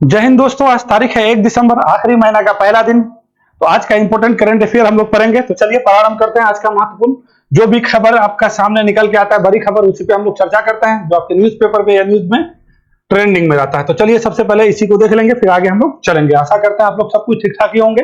जय हिंद दोस्तों, आज तारीख है 1 दिसंबर, आखिरी महीना का पहला दिन। तो आज का इंपॉर्टेंट करंट अफेयर हम लोग पढ़ेंगे। तो चलिए प्रारंभ करते हैं आज का महत्वपूर्ण जो भी खबर आपका सामने निकल के आता है, बड़ी खबर, उसी पे हम लोग चर्चा करते हैं जो आपके न्यूज़पेपर पे या न्यूज में ट्रेंडिंग में रहता है। तो चलिए सबसे पहले इसी को देख लेंगे, फिर आगे हम लोग चलेंगे। आशा करते हैं आप लोग सब कुछ ठीक ठाक ही होंगे।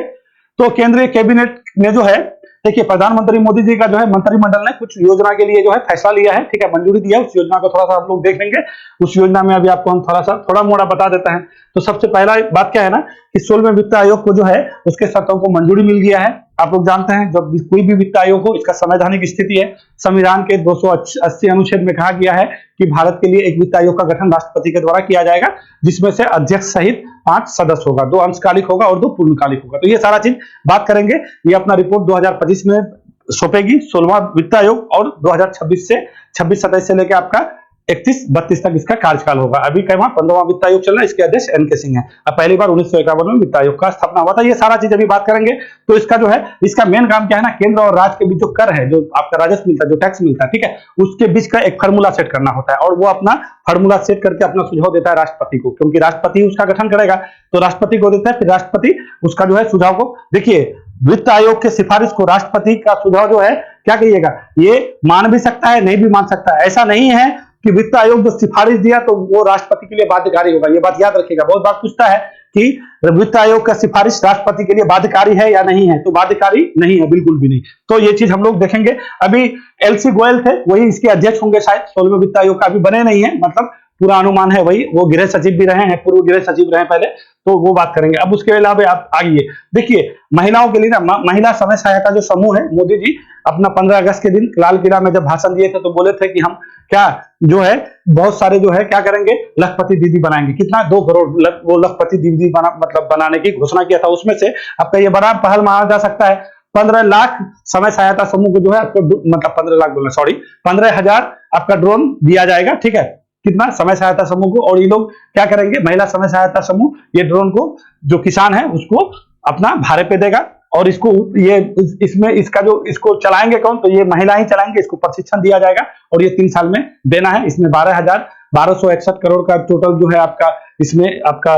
तो केंद्रीय कैबिनेट ने जो है, देखिए प्रधानमंत्री मोदी जी का जो है मंत्रिमंडल ने कुछ योजना के लिए जो है फैसला लिया है, ठीक है, मंजूरी दी है। उस योजना को थोड़ा सा हम लोग देख लेंगे। उस योजना में अभी आपको हम थोड़ा मोड़ा बता देते हैं। तो सबसे पहला बात क्या है ना कि 16वें वित्त आयोग को जो है उसके शर्तों को मंजूरी मिल गया है। आप लोग जानते हैं जब कोई भी वित्त आयोग हो, इसका संवैधानिक स्थिति है। संविधान के 280 अनुच्छेद में कहा गया है कि भारत के लिए एक वित्त आयोग का गठन राष्ट्रपति के द्वारा किया जाएगा, जिसमें से अध्यक्ष सहित 5 सदस्य होगा, 2 अंशकालिक होगा और 2 पूर्णकालिक होगा। तो ये सारा चीज बात करेंगे। ये अपना रिपोर्ट 2025 में सौंपेगी 16वां वित्त आयोग, और 2026 से 26 सदस्य से लेकर आपका 31-32 तक इसका कार्यकाल होगा। अभी कहीं 15वां वित्त आयोग चल रहा है, इसके अध्यक्ष एन.के. सिंह है। अब पहली बार 1951 में वित्त आयोग का स्थापना हुआ था। ये सारा चीज अभी बात करेंगे। तो इसका जो है, इसका मेन काम क्या है ना, केंद्र और राज्य के बीच जो कर है, जो आपका राजस्व मिलता है, जो टैक्स मिलता है, ठीक है, उसके बीच का एक फार्मूला सेट करना होता है। और वो अपना फार्मूला सेट करके अपना सुझाव देता है राष्ट्रपति को, क्योंकि राष्ट्रपति उसका गठन करेगा। तो राष्ट्रपति को देता है, फिर राष्ट्रपति उसका जो है सुझाव को, देखिए वित्त आयोग के सिफारिश को राष्ट्रपति का सुझाव जो है क्या कहिएगा, ये मान भी सकता है, नहीं भी मान सकता है। ऐसा नहीं है कि वित्त आयोग जो सिफारिश दिया तो वो राष्ट्रपति के लिए बाध्यकारी होगा। ये बात याद रखिएगा। बहुत बार पूछता है कि वित्त आयोग का सिफारिश राष्ट्रपति के लिए बाध्यकारी है या नहीं है। तो बाध्यकारी नहीं है, बिल्कुल भी नहीं। तो ये चीज हम लोग देखेंगे। अभी एल.सी. गोयल थे, वही इसके अध्यक्ष होंगे शायद। 16वें वित्त आयोग का अभी बने नहीं है, मतलब पूरा अनुमान है वही। वो गृह सचिव भी रहे हैं, पूर्व गृह सचिव रहे पहले। तो वो बात करेंगे। अब उसके अलावा आप आइए, देखिए महिलाओं के लिए ना, महिला समय सहायता जो समूह है, मोदी जी अपना 15 अगस्त के दिन लाल किला में जब भाषण दिए थे तो बोले थे कि हम क्या जो है बहुत सारे जो है क्या करेंगे, लखपति दीदी बनाएंगे। कितना 2 करोड़ वो लखपति दीदी मतलब बनाने की घोषणा किया था। उसमें से आपका ये बड़ा पहल माना जा सकता है। 15 लाख समय सहायता समूह को जो है आपको, मतलब 15 लाख बोलना, सॉरी, 15,000 आपका ड्रोन दिया जाएगा, ठीक है, कितना समय सहायता समूह को। और ये लोग क्या करेंगे, महिला समय सहायता समूह ये ड्रोन को जो किसान है उसको अपना भाड़े पे देगा। और इसको ये इसमें इसका जो इसको चलाएंगे कौन, तो ये महिला ही चलाएंगे। इसको प्रशिक्षण दिया जाएगा और ये 3 साल में देना है। इसमें 12,1261 करोड़ का टोटल जो है आपका, इसमें आपका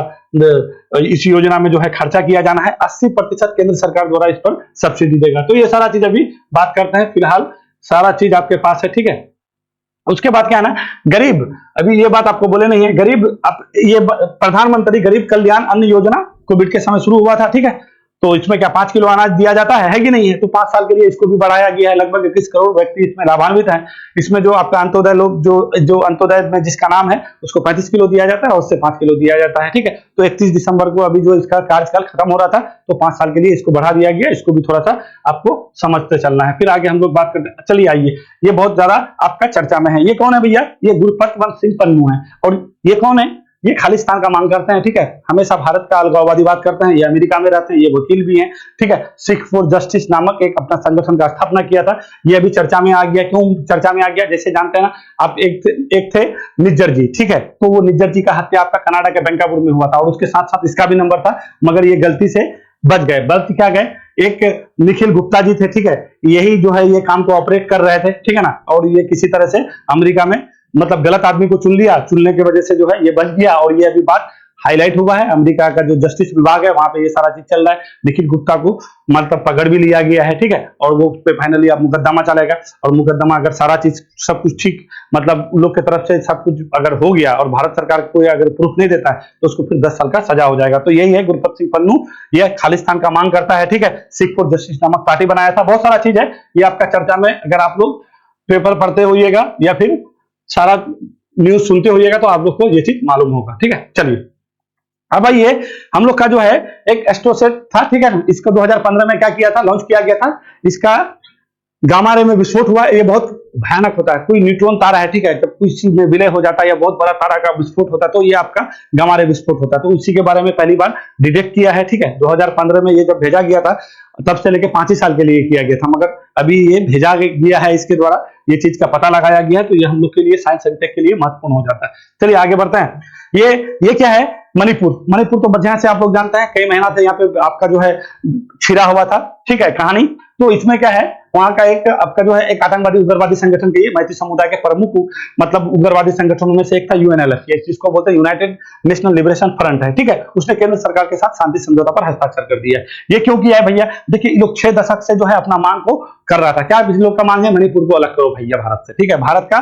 इस योजना में जो है खर्चा किया जाना है। 80% केंद्र सरकार द्वारा इस पर सब्सिडी देगा। तो ये सारा चीज अभी बात करते हैं। फिलहाल सारा चीज आपके पास है, ठीक है। उसके बाद क्या है ना, गरीब, अभी ये बात आपको बोले नहीं है, गरीब ये प्रधानमंत्री गरीब कल्याण अन्न योजना कोविड के समय शुरू हुआ था, ठीक है। तो इसमें क्या 5 किलो अनाज दिया जाता है कि नहीं है। तो 5 साल के लिए इसको भी बढ़ाया गया है। लगभग 21 करोड़ व्यक्ति इसमें लाभान्वित हैं। इसमें जो आपका अंत्योदय लोग जो अंत्योदय में जिसका नाम है उसको 35 किलो दिया जाता है और उससे 5 किलो दिया जाता है, ठीक है। तो 31 दिसंबर को अभी जो इसका कार्यकाल खत्म हो रहा था, तो 5 साल के लिए इसको बढ़ा दिया गया। इसको भी थोड़ा सा आपको समझते चलना है। फिर आगे हम लोग बात करते हैं। चलिए आइए, ये बहुत ज्यादा आपका चर्चा में है। ये कौन है भैया, ये गुरपतवंत सिंह पन्नू है। और ये कौन है, ये खालिस्तान का मांग करते हैं, ठीक है। हमेशा भारत का अलगाववादी बात करते हैं। ये अमेरिका में रहते हैं, ये वकील भी हैं, ठीक है। सिख फॉर जस्टिस नामक एक अपना संगठन का स्थापना किया था। ये अभी चर्चा में आ गया। क्यों चर्चा में आ गया, जैसे जानते हैं ना आप, एक थे निज्जर जी, ठीक है। तो वो निज्जर जी का हत्या आपका कनाडा के बैंकापुर में हुआ था, और उसके साथ साथ इसका भी नंबर था, मगर ये गलती से बच गए। बच क्या गए, एक निखिल गुप्ता जी थे, ठीक है। यही जो है ये काम को ऑपरेट कर रहे थे, ठीक है ना। और ये किसी तरह से अमेरिका में मतलब गलत आदमी को चुन लिया, चुनने की वजह से जो है ये बच गया। और ये अभी बात हाईलाइट हुआ है। अमेरिका का जो जस्टिस विभाग है वहां पे ये सारा चीज चल रहा है। निखिल गुप्ता को मतलब पकड़ भी लिया गया है, ठीक है। और वो उस पे फाइनली अब मुकदमा चलेगा। और मुकदमा अगर सारा चीज सब कुछ ठीक, मतलब उन लोग की तरफ से सब कुछ अगर हो गया और भारत सरकार कोई अगर प्रूफ नहीं देता है तो उसको फिर 10 साल का सजा हो जाएगा। तो यही है गुरपत सिंह पन्नू, ये खालिस्तान का मांग करता है, ठीक है। सिख फॉर जस्टिस नामक पार्टी बनाया था। बहुत सारा चीज है ये आपका चर्चा में। अगर आप लोग पेपर पढ़ते होइएगा या फिर सारा न्यूज सुनते होइएगा तो आप लोग को ये चीज मालूम होगा, ठीक है। चलिए अब आइए, हम लोग का जो है एक एस्ट्रोसेट था, ठीक है। इसको 2015 में क्या किया था, लॉन्च किया गया था। इसका गामा रे में विस्फोट हुआ। ये बहुत भयानक होता है। कोई न्यूट्रॉन तारा है, ठीक है, जब कोई चीज में विलय हो जाता है या बहुत बड़ा तारा का विस्फोट होता है तो ये आपका गामा रे विस्फोट होता है। तो उसी के बारे में पहली बार डिटेक्ट किया है, ठीक है। 2015 में ये जब भेजा गया था तब से लेके 5 ही साल के लिए किया गया था, मगर अभी ये भेजा गया है, इसके द्वारा ये चीज का पता लगाया गया है। तो ये हम लोग के लिए, साइंस एंड टेक के लिए महत्वपूर्ण हो जाता है। चलिए आगे बढ़ते हैं। ये क्या है, मणिपुर तो बढ़िया से आप लोग जानते हैं, कई महीना से यहाँ पे आपका जो है छिड़ा हुआ था, ठीक है, कहानी। तो इसमें क्या है, वहां का एक आपका जो है एक आतंकवादी उग्रवादी संगठन के मैती समुदाय के प्रमुख मतलब उग्रवादी संगठनों में से एक था यूएनएलएफ, जिसको बोलते हैं यूनाइटेड नेशनल लिबरेशन फ्रंट है, ठीक है। उसने केंद्र सरकार के साथ शांति समझौता पर हस्ताक्षर कर दिया है। ये क्यों किया है भैया? देखिए ये लोग 6 दशक से जो है अपना मांग को कर रहा था। क्या इस लोग का मांग है? मणिपुर को अलग करो भैया भारत से, ठीक है। भारत का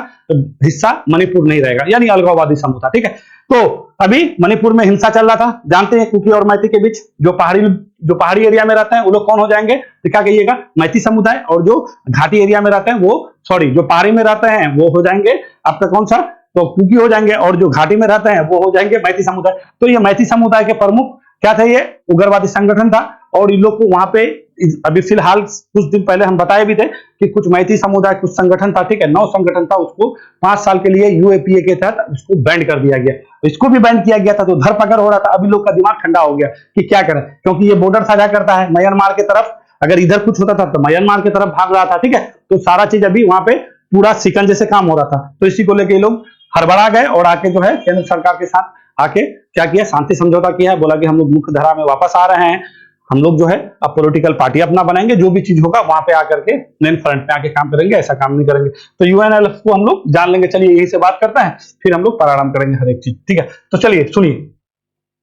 हिस्सा मणिपुर नहीं रहेगा, यानी अलगाववादी समझौता, ठीक है। तो अभी मणिपुर में हिंसा चल रहा था, जानते हैं कुकी और मैती के बीच। जो पहाड़ी एरिया में रहते हैं वो लोग कौन हो जाएंगे? तो क्या कहिएगा? मैती समुदाय। और जो घाटी एरिया में रहते हैं वो जो पहाड़ी में रहते हैं वो हो जाएंगे आपका कौन सा? तो कुकी हो जाएंगे। और जो घाटी में रहते हैं वो हो जाएंगे मैती समुदाय। तो ये मैती समुदाय के प्रमुख क्या थे? ये उग्रवादी संगठन था। और इन लोग को वहां पे अभी फिलहाल कुछ दिन पहले हम बताए भी थे कि कुछ मैती समुदाय कुछ संगठन था, ठीक है, 9 संगठन था, उसको 5 साल के लिए यूएपीए के तहत उसको बैंड कर दिया गया। इसको भी बैंड किया गया था, तो धरपकड़ हो रहा था। अभी लोग का दिमाग ठंडा हो गया कि क्या करें, क्योंकि ये बॉर्डर साझा करता है म्यांमार की तरफ। अगर इधर कुछ होता था तो म्यांमार की तरफ भाग रहा था, ठीक है। तो सारा चीज अभी वहां पे पूरा शिकंजे से काम हो रहा था। तो इसी को लेकर ये लोग हड़बड़ा गए और आके जो है केंद्र सरकार के साथ आके क्या किया? शांति समझौता किया है। बोला कि हम लोग मुख्य धारा में वापस आ रहे हैं, हम लोग जो है अब पॉलिटिकल पार्टी अपना बनाएंगे, जो भी चीज होगा वहां पे आकर के मेन फ्रंट पे आके काम करेंगे, ऐसा काम नहीं करेंगे। तो यूएनएलएफ को हम लोग जान लेंगे। चलिए यही से बात करते हैं, फिर हम लोग प्रारंभ करेंगे हर एक चीज, ठीक है। तो चलिए सुनिए,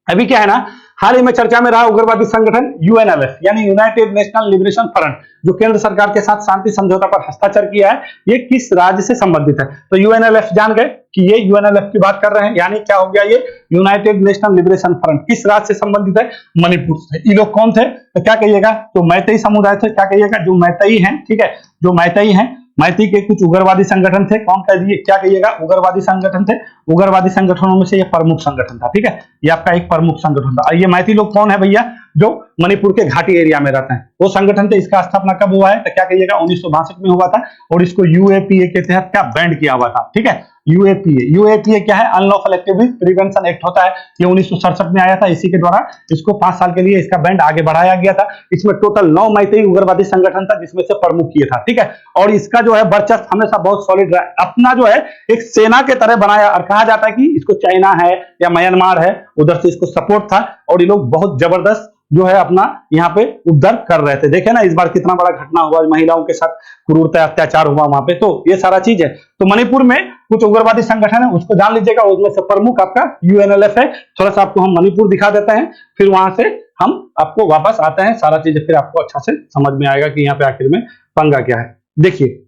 अभी क्या है ना, हाल ही में चर्चा में रहा उग्रवादी संगठन यूएनएलएफ यानी यूनाइटेड नेशनल लिबरेशन फ्रंट, जो केंद्र सरकार के साथ शांति समझौता पर हस्ताक्षर किया है। ये किस राज्य से संबंधित है? तो यूएनएलएफ जान गए कि ये यूएनएलएफ की बात कर रहे हैं, यानी क्या हो गया? ये यूनाइटेड नेशनल लिबरेशन फ्रंट किस राज्य से संबंधित है? मणिपुर से। ये लोग कौन थे? तो क्या कहिएगा? तो मैतेई समुदाय थे। क्या कहिएगा? जो मैतेई हैं, ठीक है, जो मैतेई हैं, मैती के कुछ उग्रवादी संगठन थे। कौन कह दिए? क्या कहिएगा? उग्रवादी संगठन थे। उग्रवादी संगठनों में से ये प्रमुख संगठन था, ठीक है। ये आपका एक प्रमुख संगठन था। ये मैती लोग कौन है भैया? जो मणिपुर के घाटी एरिया में रहते हैं, वो संगठन थे। इसका स्थापना कब हुआ है? तो क्या कहिएगा? 1962 में हुआ था। और इसको यूएपीए के तहत क्या बैंड किया हुआ था, ठीक है। यूएपीए क्या है? अनलॉफुल एक्टिविटी प्रिवेंशन एक्ट होता है। ये 1967 में आया था। इसी के द्वारा इसको 5 साल के लिए इसका बैंड आगे बढ़ाया गया था। इसमें टोटल 9 मैतेई उग्रवादी संगठन था, जिसमें से प्रमुख ये था, ठीक है। और इसका जो है वर्चस्व हमेशा बहुत सॉलिड रहा, अपना जो है एक सेना के तरह बनाया। और कहा जाता है कि इसको चाइना है या म्यांमार है, उधर से इसको सपोर्ट था। और ये लोग बहुत जबरदस्त जो है अपना यहाँ पे उद्धार कर रहे थे। देखे ना इस बार कितना बड़ा घटना हुआ, महिलाओं के साथ क्रूरता अत्याचार हुआ वहां पे। तो ये सारा चीज है। तो मणिपुर में कुछ उग्रवादी संगठन है, उसको जान लीजिएगा। उसमें से प्रमुख आपका यूएनएलएफ है। थोड़ा सा आपको हम मणिपुर दिखा देते हैं, फिर वहां से हम आपको वापस आते हैं। सारा चीज फिर आपको अच्छा से समझ में आएगा कि यहाँ पे आखिर में पंगा क्या है। देखिए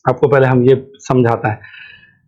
आपको पहले हम ये समझाता है।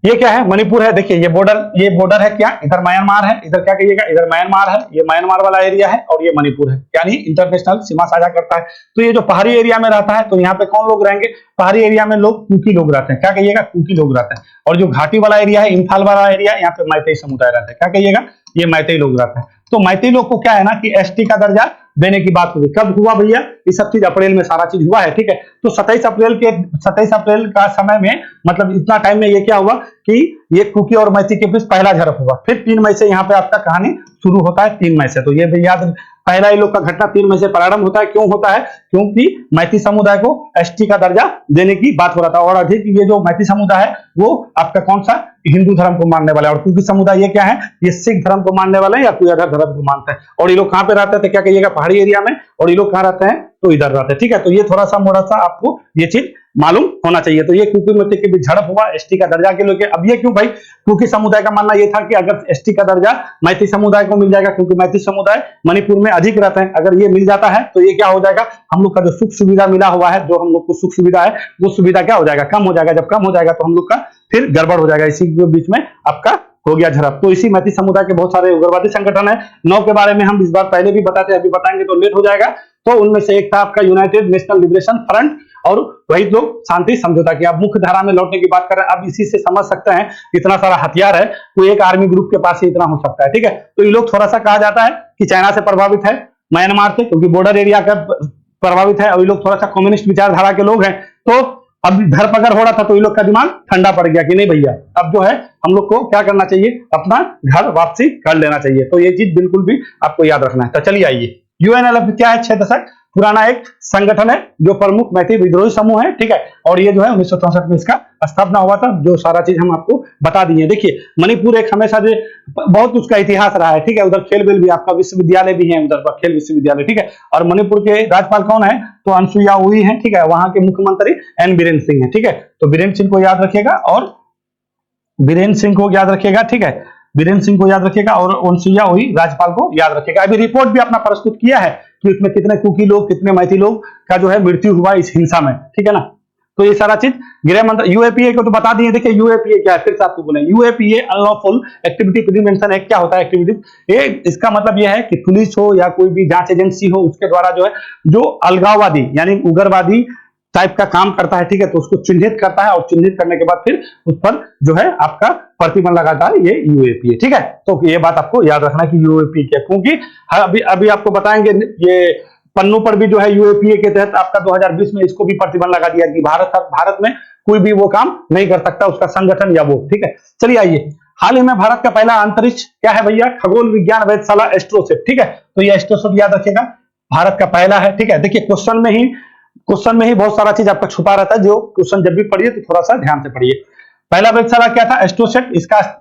ये क्या है? मणिपुर है। देखिए ये बॉर्डर है क्या? इधर म्यांमार है, इधर क्या कहिएगा? इधर म्यांमार है। ये म्यांमार वाला एरिया है और ये मणिपुर है, यानी इंटरनेशनल सीमा साझा करता है। तो ये जो पहाड़ी एरिया में रहता है, तो यहाँ पे कौन लोग रहेंगे? पहाड़ी एरिया में लोग कुकी लोग रहते हैं। क्या कहिएगा? कुकी लोग रहते हैं। और जो घाटी वाला एरिया है, इम्फाल वाला एरिया, यहाँ पे मैतेई समुदाय रहता है। क्या कहिएगा? ये मैतेई लोग रहते हैं। तो मैतेई लोग को क्या है ना कि एसटी का दर्जा देने की बात हुई। कब हुआ भैया? ये सब चीज अप्रैल में सारा चीज हुआ है, ठीक है। तो 27 अप्रैल का समय में, मतलब इतना टाइम में ये क्या हुआ कि ये कुकी और मैती के बीच पहला झड़प हुआ। फिर 3 मई से यहाँ पे आपका कहानी शुरू होता है। 3 मई से, तो ये भी याद, पहला ये लोग का घटना 3 मई से प्रारंभ होता है। क्यों होता है? क्योंकि मैती समुदाय को एसटी का दर्जा देने की बात हो रहा था। और अधिक ये जो मैती समुदाय है वो आपका कौन सा? हिंदू धर्म को मानने वाला है। और कुकी समुदाय ये क्या है? ये सिख धर्म को मानने वाले हैं या कोई अदर धर्म को मानते हैं। और ये लोग कहाँ पे रहते थे? क्या कहिएगा? पहाड़ी एरिया में। और ये लोग कहाँ रहते हैं? तो इधर रहते हैं, ठीक है। तो ये थोड़ा सा आपको ये चीज मालूम होना चाहिए। तो ये कुकी मैती के बीच झड़प हुआ एसटी का दर्जा के लेके। अब ये क्यों भाई? कुकी समुदाय का मानना ये था कि अगर एसटी का दर्जा मैती समुदाय को मिल जाएगा, क्योंकि मैती समुदाय मणिपुर में अधिक रहते हैं, अगर ये मिल जाता है तो ये क्या हो जाएगा? हम लोग का जो सुख सुविधा मिला हुआ है, जो हम लोग को सुख सुविधा है, वो सुविधा क्या हो जाएगा? कम हो जाएगा। जब कम हो जाएगा तो हम लोग का फिर गड़बड़ हो जाएगा। इसी के बीच में आपका हो गया झड़प। तो इसी मैती समुदाय के बहुत सारे उग्रवादी संगठन है। 9 के बारे में हम इस बार पहले भी बताते, अभी बताएंगे तो लेट हो जाएगा। तो उनमें से एक था आपका यूनाइटेड नेशनल लिबरेशन फ्रंट, और वही लोग शांति समझौता किया। अब मुख्य धारा में लौटने की बात कर रहे हैं। अब इसी से समझ सकते हैं इतना सारा हथियार है, कोई एक आर्मी ग्रुप के पास ही इतना हो सकता है, ठीक है। तो ये लोग थोड़ा सा कहा जाता है कि चाइना से प्रभावित है, म्यांमार से, क्योंकि बॉर्डर एरिया का प्रभावित है। और ये लोग थोड़ा सा कम्युनिस्ट विचारधारा के लोग हैं। तो अब धरपकड़ हो रहा था तो ये लोग का दिमाग ठंडा पड़ गया कि नहीं भैया, अब जो है हम लोग को क्या करना चाहिए? अपना घर वापसी कर लेना चाहिए। तो ये चीज बिल्कुल भी आपको याद रखना है। तो चलिए आइए, यूएनएलएफ क्या है? 6 दशक पुराना एक संगठन है जो प्रमुख मैथिल विद्रोही समूह है, ठीक है। और ये जो है 1964 में इसका स्थापना हुआ था, जो सारा चीज हम आपको बता दिए। देखिए मणिपुर एक हमेशा जो बहुत उसका इतिहास रहा है, ठीक है। उधर खेल बेल भी आपका विश्वविद्यालय भी है, उधर पर खेल विश्वविद्यालय, ठीक है। और मणिपुर के राज्यपाल कौन है, तो अनसुईया उई है, ठीक है। वहां के मुख्यमंत्री एन बीरेन्द्र सिंह है, ठीक है। तो बीरेन्द्र सिंह को याद रखिएगा, और बीरेन्द्र सिंह को याद रखिएगा, ठीक है। बीरेन्द्र सिंह को याद रखिएगा और अनसुईया उई राज्यपाल को याद रखिएगा। अभी रिपोर्ट भी अपना प्रस्तुत किया है कि उसमें कितने कुकी लोग, कितने मैथिल लोग का जो है मृत्यु हुआ इस हिंसा में, ठीक है ना। तो ये सारा चीज गृह मंत्री, यूएपीए को तो बता दिए। देखिए यूएपीए क्या है, फिर से आपको बोले, UAPA unlawful activity prevention act क्या होता है एक्टिविटी, ये इसका मतलब यह है कि पुलिस हो या कोई भी जांच एजेंसी हो, उसके द्वारा जो है जो अलगाववादी यानी उग्रवादी टाइप का काम करता है, ठीक है, तो उसको चिन्हित करता है, और चिन्हित करने के बाद फिर उस पर जो है आपका प्रतिबंध लगाता है ये यूएपीए, ठीक है। तो ये बात आपको याद रखना कि यूएपीए क्या, क्योंकि अभी आपको बताएंगे ये पन्नू पर भी जो है यूएपीए के तहत आपका 2020 में इसको भी प्रतिबंध लगा दिया कि भारत में कोई भी वो काम नहीं कर सकता, उसका संगठन या वो, ठीक है। चलिए आइए, हाल ही में भारत का पहला अंतरिक्ष क्या है भैया, खगोल विज्ञान वेधशाला एस्ट्रोसेट, ठीक है। तो ये एस्ट्रोसेट याद रखिएगा, भारत का पहला है, ठीक है। देखिए क्वेश्चन में ही बहुत सारा चीज आपका छुपा रहता है, जो क्वेश्चन जब भी पढ़िए तो थोड़ा सा ध्यान से पढ़िए। पहला वेधशाला क्या था, एस्ट्रोसेट।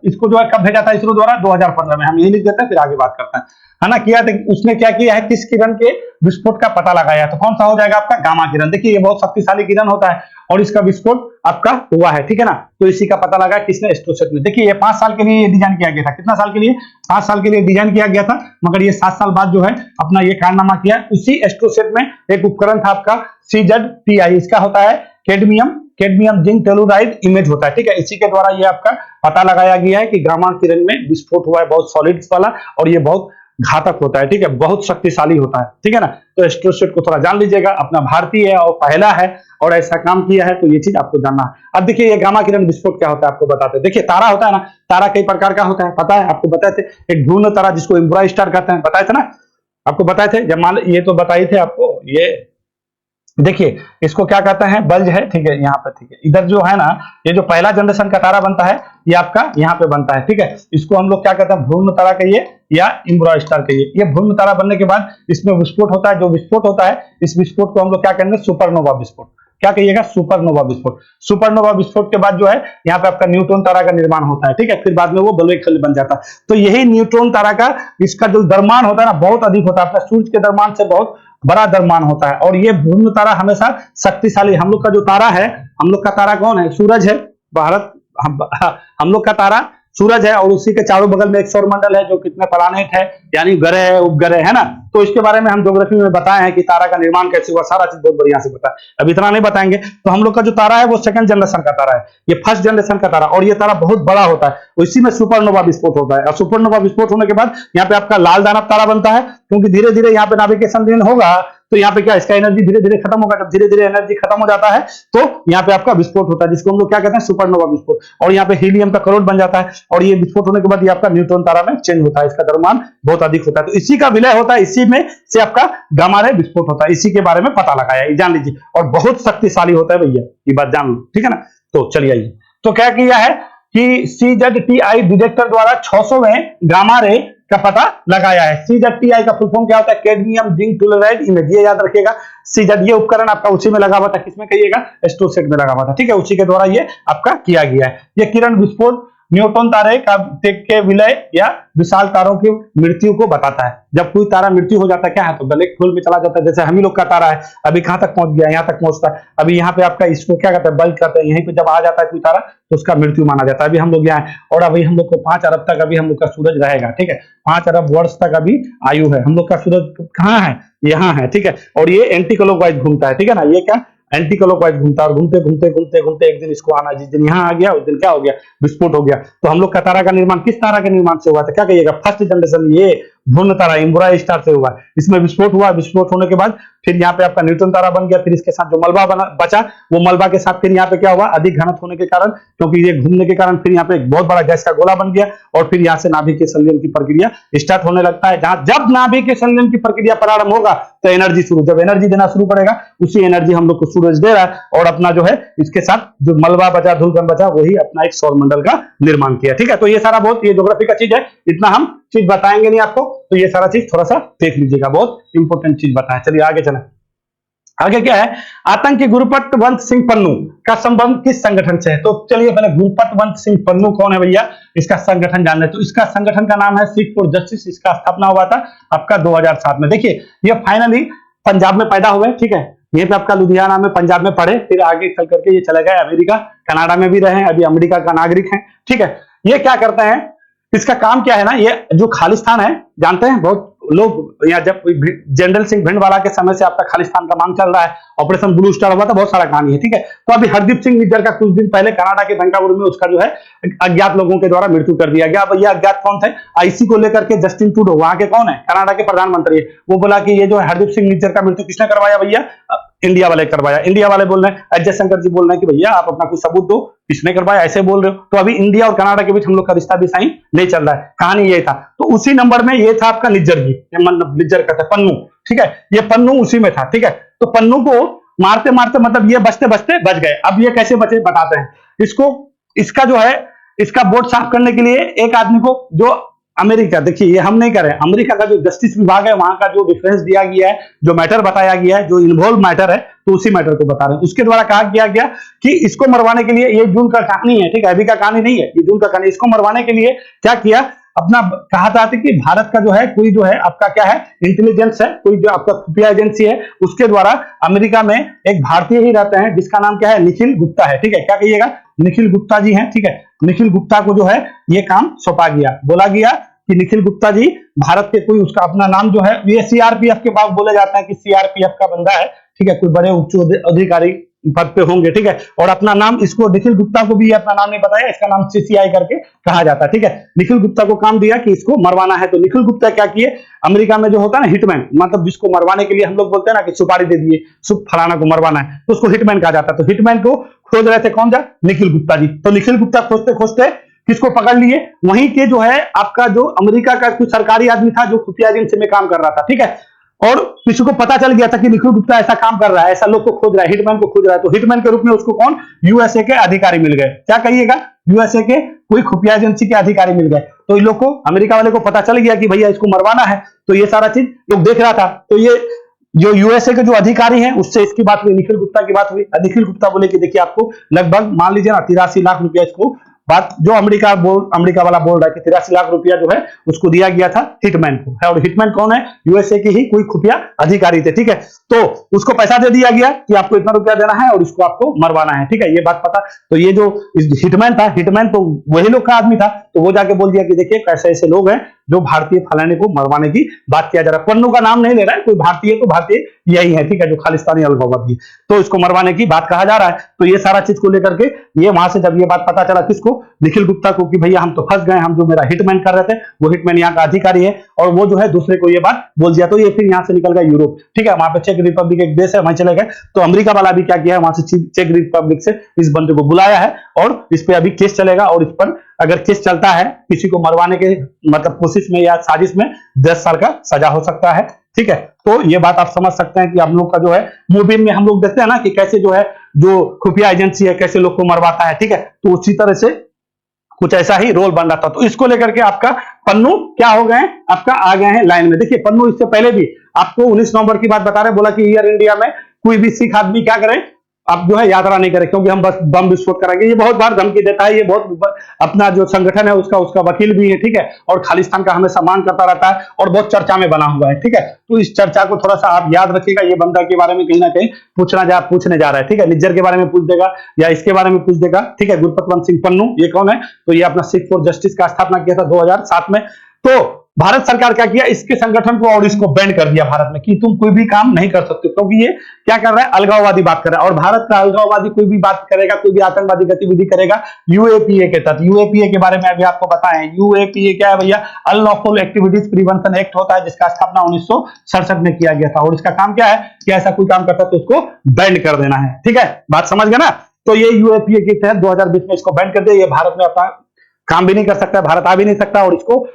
इसको जो है कब भेजा था इसरो द्वारा, 2015 में। हम यही लिख देते हैं फिर आगे बात करते हैं, है ना। किया था, उसने क्या किया है, किस किरण के विस्फोट का पता लगाया, तो कौन सा हो जाएगा आपका गामा किरण। देखिए ये बहुत शक्तिशाली किरण होता है और इसका विस्फोट आपका हुआ है, ठीक है ना। तो इसी का पता लगा किसने, एस्ट्रोसेट ने। देखिए ये 5 साल के लिए डिजाइन किया गया था, कितना साल के लिए, 5 साल के लिए डिजाइन किया गया था, मगर ये 7 साल बाद जो है अपना ये कारनामा किया। उसी एस्ट्रोसेट में एक उपकरण था आपका CZTI, इसका होता है कैडमियम जिंक टेलुराइड इमेज होता है, ठीक है। इसी के द्वारा ये आपका पता लगाया गया है कि गामा किरण में विस्फोट हुआ है, बहुत सॉलिड्स वाला, और ये बहुत घातक होता है, ठीक है, बहुत शक्तिशाली होता है, ठीक है ना। तो एस्ट्रोसेट को थोड़ा जान लीजिएगा, अपना भारतीय है और पहला है और ऐसा काम किया है, तो ये चीज आपको जानना है। अब देखिए ये गामा किरण विस्फोट क्या होता है आपको बताते हैं। देखिए तारा होता है ना, तारा कई प्रकार का होता है, पता है आपको, बताए थे। एक ध्रुव तारा जिसको इम्ब्रा स्टार कहते हैं, बताए थे ना आपको, बताए थे जब मान, ये तो बताए थे आपको। ये देखिए इसको क्या कहते हैं, बल्ज है, ठीक है, यहाँ पे, ठीक है। इधर जो है ना, ये जो पहला जनरेशन का तारा बनता है ये आपका यहाँ पे बनता है, ठीक है। इसको हम लोग क्या कहते हैं, भ्रूण तारा कहिए या इम्ब्रा स्टार कहिए। ये भ्रूण तारा बनने के बाद इसमें विस्फोट होता है, जो विस्फोट होता है इस विस्फोट को हम लोग क्या कहेंगे, सुपरनोवा विस्फोट। क्या कहिएगा, सुपरनोवा विस्फोट। सुपरनोवा विस्फोट के बाद जो है यहाँ पे आपका न्यूट्रॉन तारा का निर्माण होता है, ठीक है। फिर बाद में वो ब्लैक होल बन जाता है। तो यही न्यूट्रॉन तारा का इसका जो द्रव्यमान होता है ना, बहुत अधिक होता है, अपना सूर्य के द्रव्यमान से बहुत बड़ा द्रव्यमान होता है। और ये भ्रूण तारा हमेशा शक्तिशाली, हम लोग का जो तारा है, हम लोग का तारा कौन है, सूरज है। भारत हम लोग का तारा सूरज है, और उसी के चारों बगल में एक सौर मंडल है जो कितने प्लैनेट है, यानी ग्रह है, उपग्रह है ना। तो इसके बारे में हम ज्योग्राफी में बताए हैं कि तारा का निर्माण कैसे हुआ, सारा चीज बहुत बढ़िया से बताया। अब इतना नहीं बताएंगे। तो हम लोग का जो तारा है वो सेकंड जनरेशन का तारा है, ये फर्स्ट जनरेशन का तारा, और ये तारा बहुत बड़ा होता है। इसी में सुपरनोवा विस्फोट होता है, और सुपरनोवा विस्फोट होने के बाद यहाँ पे आपका लाल दानव तारा बनता है, क्योंकि धीरे धीरे यहाँ पे नाभिकीय ऋण होगा, तो यहाँ पे क्या, इसका एनर्जी धीरे धीरे खत्म होगा। जब धीरे धीरे एनर्जी खत्म हो जाता है तो यहाँ पे आपका विस्फोट होता है, जिसको हम लोग क्या कहते हैं, सुपरनोवा विस्फोट। और यहाँ पे हीलियम का करोड़ बन जाता है, और ये विस्फोट होने के बाद ये आपका न्यूट्रॉन तारा में चेंज होता है, इसका द्रव्यमान बहुत अधिक होता है। तो इसी का विलय होता है, इसी में से आपका गामा रे विस्फोट होता है। इसी के बारे में पता लगाया, ये जान लीजिए, और बहुत शक्तिशाली होता है भैया, ये बात जान लो, ठीक है ना। तो चलिए आइए, तो क्या किया है कि CZTI डिटेक्टर द्वारा 600वें गामा रे का पता लगाया है। CZTI का फुल फॉर्म क्या होता है, कैडमियम जिंक टेलुराइड इमेज, ये याद रखिएगा। CZ ये उपकरण आपका उसी में लगा हुआ था, किसमें कहिएगा, एस्ट्रोसेट में लगा हुआ था, ठीक है। उसी के द्वारा ये आपका किया गया है। ये किरण विस्फोट न्यूट्रॉन तारे का के विलय या विशाल तारों की मृत्यु को बताता है। जब कोई तारा मृत्यु हो जाता है क्या है, तो ब्लैक होल में चला जाता है। जैसे हम ही लोग का तारा है, अभी कहां तक पहुंच गया, यहाँ तक पहुंचता है। अभी यहाँ पे आपका इसको क्या कहते हैं, बल्ब कहते हैं। यहीं पे जब आ जाता है कोई तारा तो उसका मृत्यु माना जाता है। अभी हम लोग यहाँ है, और अभी हम लोग को 5 अरब तक अभी हम लोग का सूरज रहेगा, ठीक है। 5 अरब वर्ष तक अभी आयु है। हम लोग का सूरज कहाँ है, यहाँ है, ठीक है। और ये एंटी क्लॉकवाइज घूमता है, ठीक है ना। ये क्या, एंटी क्लॉकवाइज घूमता है, और घूमते घूमते घूमते घूमते एक दिन इसको आना, जिस दिन यहाँ आ गया उस दिन क्या हो गया, विस्फोट हो गया। तो हम लोग का तारा का निर्माण किस तारा के निर्माण से हुआ था, क्या कहिएगा, फर्स्ट जनरेशन ये भ्रूण तारा इम्ब्रा स्टार से हुआ। इसमें विस्फोट हुआ, विस्फोट होने के बाद फिर यहाँ पे आपका न्यूट्रॉन तारा बन गया। फिर इसके साथ जो मलबा बचा, वो मलबा के साथ फिर यहाँ पे क्या हुआ, अधिक घनत्व होने के कारण, क्योंकि ये घूमने के कारण फिर यहाँ पे एक बहुत बड़ा गैस का गोला बन गया, और फिर यहाँ से नाभिकीय संलयन की प्रक्रिया स्टार्ट होने लगता है। जब नाभिकीय संलयन की प्रक्रिया प्रारंभ होगा तो एनर्जी शुरू, जब एनर्जी देना शुरू करेगा, उसी एनर्जी हम लोग को सूरज दे रहा है, और अपना जो है इसके साथ जो मलबा बचा, धूलकण बचा, वही अपना एक सौर मंडल का निर्माण किया, ठीक है। तो ये सारा बहुत, ये ज्योग्राफी का चीज है, इतना हम चीज बताएंगे नहीं आपको, तो ये सारा चीज थोड़ा सा देख लीजिएगा, बहुत इंपॉर्टेंट चीज बताएं। चलिए आगे चलें। आगे क्या है, आतंकी गुरपतवंत सिंह पन्नू का संबंध किस संगठन से है? तो चलिए पहले गुरपतवंत सिंह पन्नू कौन है भैया, इसका संगठन जान ले। तो इसका संगठन का नाम है सीख फॉर जस्टिस। इसका स्थापना हुआ था आपका 2007 में। देखिए ये फाइनली पंजाब में पैदा हुए, ठीक है, ये पे आपका लुधियाना में, पंजाब में पढ़े, फिर आगे चल करके ये चले गए अमेरिका, कनाडा में भी रहे, अभी अमेरिका का नागरिक है, ठीक है। ये क्या करते हैं, इसका काम क्या है ना, ये जो खालिस्तान है, जानते हैं बहुत लोग, यहाँ जब जनरल सिंह भिंडवाला के समय से आपका खालिस्तान का मांग चल रहा है, ऑपरेशन ब्लू स्टार हुआ था, बहुत सारा कहानी है, ठीक है। तो अभी हरदीप सिंह निज्जर का कुछ दिन पहले कनाडा के वैंकूवर में उसका जो है अज्ञात लोगों के द्वारा मृत्यु कर दिया गया। अब ये अज्ञात कौन थे, आईसी को लेकर के जस्टिन ट्रूडो, वहां के कौन है, कनाडा के प्रधानमंत्री है, वो बोला कि ये जो है हरदीप सिंह निज्जर का मृत्यु किसने करवाया भैया, इंडिया वाले करवाया। इंडिया वाले बोल रहे हैं, अजय शंकर जी बोल रहे हैं कि भैया आप अपना कुछ सबूत दो, किसने करवाया, ऐसे बोल रहे हो। तो अभी इंडिया और कनाडा के बीच हम लोग का रिश्ता भी सही नहीं चल रहा है, कहानी ये था। तो उसी नंबर में ये था आपका निज्जर जी, मतलब निज्जर कहते हैं पन्नू, ठीक है, ये पन्नू उसी में था, ठीक है। तो पन्नू को मारते मारते मतलब ये बचते बचते बच गए। अब ये कैसे बचे बताते हैं इसको। इसका जो है, इसका बोर्ड साफ करने के लिए एक आदमी को, जो अमेरिका, देखिए ये हम नहीं कर रहे हैं, अमेरिका का जो जस्टिस विभाग है वहां का जो डिफरेंस दिया गया है, जो मैटर बताया गया है, जो इन्वॉल्व मैटर है, तो उसी मैटर को बता रहे हैं। उसके द्वारा कहा किया गया कि इसको मरवाने के लिए, ये जून का कहानी है, ठीक है, अभी का कहानी नहीं है, ये जून का कहानी। इसको मरवाने के लिए क्या किया, अपना कहा था कि भारत का जो है कोई जो है आपका क्या है, इंटेलिजेंस है, कोई जो आपका खुफिया एजेंसी है, उसके द्वारा अमेरिका में एक भारतीय ही रहते हैं जिसका नाम क्या है, निखिल गुप्ता है, ठीक है, क्या कहिएगा, निखिल गुप्ता जी हैं, ठीक है। निखिल गुप्ता को जो है ये काम सौंपा गया, बोला गया कि निखिल गुप्ता जी भारत के कोई, उसका अपना नाम जो है, ये सीआरपीएफ के पास बोले जाते हैं कि सीआरपीएफ का बंदा है, ठीक है, कोई बड़े उच्च अधिकारी पद पे होंगे, ठीक है। और अपना नाम, इसको निखिल गुप्ता को भी अपना नाम नहीं बताया, इसका नाम सीसीआई करके कहा जाता है, ठीक है। निखिल गुप्ता को काम दिया कि इसको मरवाना है। तो निखिल गुप्ता क्या किए, अमेरिका में जो होता है ना हिटमैन, मतलब जिसको मरवाने के लिए हम लोग बोलते हैं ना कि सुपारी दे दिए, सुप फलाना को मरवाना है, तो उसको हिटमैन कहा जाता है। तो हिटमैन को खोज रहे थे कौन जा, निखिल गुप्ता जी। तो निखिल गुप्ता खोजते खोजते किसको पकड़ लिए, वहीं के जो है आपका जो अमेरिका का कुछ सरकारी आदमी था जो खुफिया एजेंसी में काम कर रहा था, ठीक है। और किसी को पता चल गया था कि निखिल गुप्ता ऐसा काम कर रहा है, ऐसा लोग को खोज रहा है, हिटमैन को खोज रहा है। तो हिटमैन के रूप में उसको कौन, यूएसए के अधिकारी मिल गए, क्या कहिएगा, यूएसए के कोई खुफिया एजेंसी के अधिकारी मिल गए। तो इन लोग को, अमेरिका वाले को पता चल गया कि भैया इसको मरवाना है। तो ये सारा चीज लोग देख रहा था। तो ये जो यूएसए के जो अधिकारी हैं उससे इसकी बात हुई, निखिल गुप्ता की बात हुई। निखिल गुप्ता बोले कि देखिए आपको लगभग मान लीजिए ना 83 लाख रुपया, इसको बात जो अमेरिका वाला बोल रहा है कि 83 लाख रुपया जो है उसको दिया गया था हिटमैन को, है। और हिटमैन कौन है, यूएसए के ही कोई खुफिया अधिकारी थे, ठीक है। तो उसको पैसा दे दिया गया कि आपको इतना रुपया देना है और इसको आपको मरवाना है, ठीक है, ये बात पता। तो ये जो हिटमैन था, हिटमैन तो वही लोग का आदमी था, तो वो जाके बोल दिया कि देखिए कैसे ऐसे लोग हैं जो भारतीय फलाने को मरवाने की बात किया जा रहा है। पन्नू का नाम नहीं ले रहा है, कोई भारतीय तो भारतीय यही है, ठीक है, जो खालिस्तानी अलगाववादी, तो इसको मरवाने की बात कहा जा रहा है। तो ये सारा चीज को लेकर के ये वहां से जब ये बात पता चला किसको, निखिल गुप्ता को, कि भैया हम तो फंस गए, हम जो मेरा हिटमैन कर रहे थे वो हिटमैन यहाँ का अधिकारी है, और वो जो है दूसरे को ये बात बोल दिया। तो ये फिर यहाँ से निकल गया यूरोप, ठीक है, वहां पे चेक रिपब्लिक एक देश है, वहां चले गए। तो अमेरिका वाला भी क्या किया है, वहां से चेक रिपब्लिक से इस बंदे को बुलाया है और इस पे अभी केस चलेगा। और इस पर अगर केस चलता है किसी को मरवाने के मतलब कोशिश में या साजिश में 10 साल का सजा हो सकता है, ठीक है। तो ये बात आप समझ सकते हैं कि हम लोग का जो है मूवी में हम लोग देखते हैं ना कि कैसे जो है जो खुफिया एजेंसी है कैसे लोग को मरवाता है, ठीक है। तो उसी तरह से कुछ ऐसा ही रोल बन रहा था। तो इसको लेकर के आपका पन्नू क्या हो गए, आपका आ गए हैं लाइन में। देखिए पन्नू इससे पहले भी आपको 19 नवंबर की बात बता रहे, बोला कि एयर इंडिया में कोई भी सिख आदमी क्या करे, आप जो है यात्रा नहीं करें क्योंकि हम बस बम विस्फोट कराएंगे। ये बहुत बार धमकी देता है, ये बहुत अपना जो संगठन है उसका वकील भी है, ठीक है, और खालिस्तान का हमेशा मांग करता रहता है और बहुत चर्चा में बना हुआ है, ठीक है। तो इस चर्चा को थोड़ा सा आप याद रखिएगा, ये बंदा के बारे में कहीं ना कहीं पूछने जा रहा है, ठीक है। निज्जर के बारे में पूछ देगा या इसके बारे में पूछ देगा, ठीक है। गुरपतवंत सिंह पन्नू ये कौन है, तो ये अपना सिख फॉर जस्टिस का स्थापना किया था 2007 में। तो भारत सरकार क्या किया, इसके संगठन को और इसको बैन कर दिया भारत में कि तुम कोई भी काम नहीं कर सकते, क्योंकि ये क्या कर रहा है, अलगाववादी बात कर रहा है। और भारत का अलगाववादी कोई भी बात करेगा, कोई भी आतंकवादी गतिविधि करेगा यूएपीए के तहत। यूएपीए के बारे में अभी आपको बताएं, यूएपीए क्या है भैया, अनलॉफुल एक्टिविटीज प्रिवेंशन एक्ट होता है, जिसका स्थापना 1967 में किया गया था। और इसका काम क्या है कि ऐसा कोई काम करता है तो उसको बैन कर देना है, ठीक है, बात समझ गए ना। तो ये यूएपीए के तहत 2020 में इसको बैन कर दिया। ये भारत में अपना काम भी नहीं कर सकता, भारत आ भी नहीं सकता, और इसको